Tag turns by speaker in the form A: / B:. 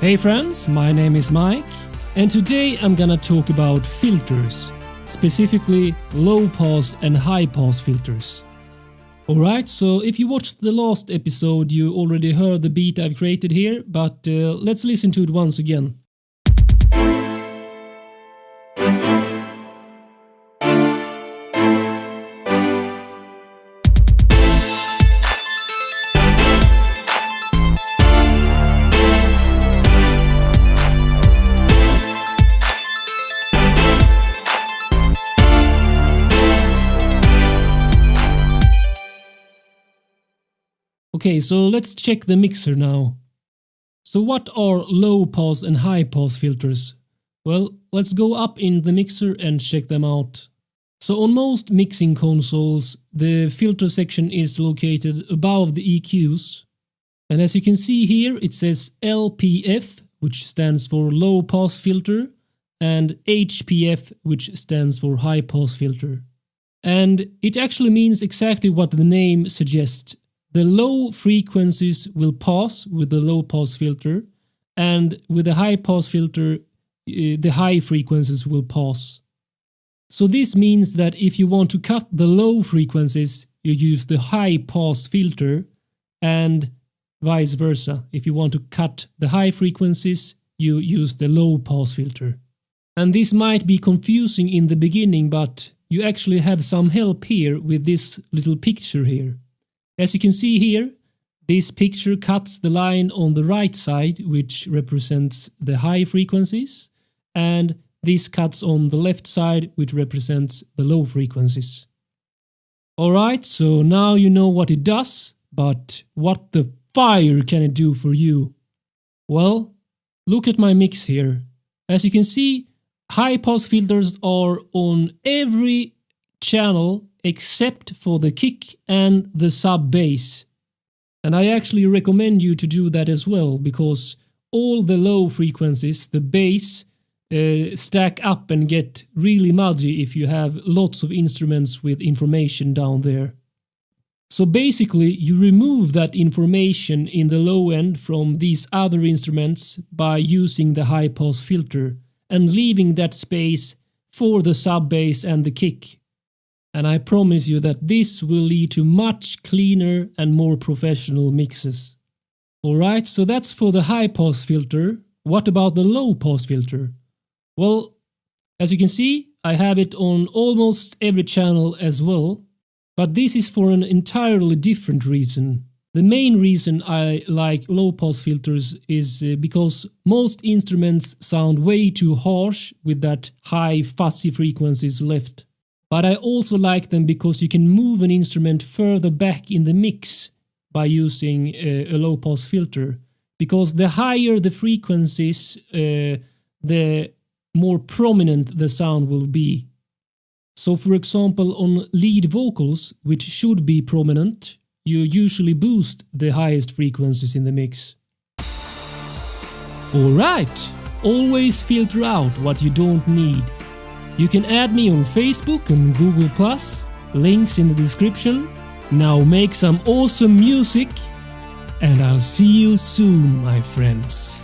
A: Hey friends, my name is Mike, and today I'm gonna talk about filters, specifically low pass and high pass filters. Alright, so if you watched the last episode you already heard the beat I've created here, but let's listen to it once again. Okay, so let's check the mixer now. So what are low pass and high pass filters? Well, let's go up in the mixer and check them out. So on most mixing consoles, the filter section is located above the EQs. And as you can see here, it says LPF, which stands for low pass filter, and HPF, which stands for high pass filter. And it actually means exactly what the name suggests. The low frequencies will pass with the low pass filter, and with the high pass filter, the high frequencies will pass. So this means that if you want to cut the low frequencies, you use the high pass filter, and vice versa. If you want to cut the high frequencies, you use the low pass filter. And this might be confusing in the beginning, but you actually have some help here with this little picture here. As you can see here, this picture cuts the line on the right side, which represents the high frequencies, and this cuts on the left side, which represents the low frequencies. Alright, so now you know what it does, but what the fire can it do for you? Well, look at my mix here. As you can see, high pass filters are on every channel except for the kick and the sub bass. And I actually recommend you to do that as well, because all the low frequencies, the bass, stack up and get really muddy if you have lots of instruments with information down there. So basically you remove that information in the low end from these other instruments by using the high pass filter and leaving that space for the sub bass and the kick. And I promise you that this will lead to much cleaner and more professional mixes. Alright, so that's for the high pass filter. What about the low pass filter? Well, as you can see, I have it on almost every channel as well. But this is for an entirely different reason. The main reason I like low pass filters is because most instruments sound way too harsh with that high fuzzy frequencies left. But I also like them because you can move an instrument further back in the mix by using a low pass filter. Because the higher the frequencies, the more prominent the sound will be. So for example, on lead vocals, which should be prominent, you usually boost the highest frequencies in the mix. Alright, always filter out what you don't need. You can add me on Facebook and Google+, links in the description. Now make some awesome music, and I'll see you soon, my friends.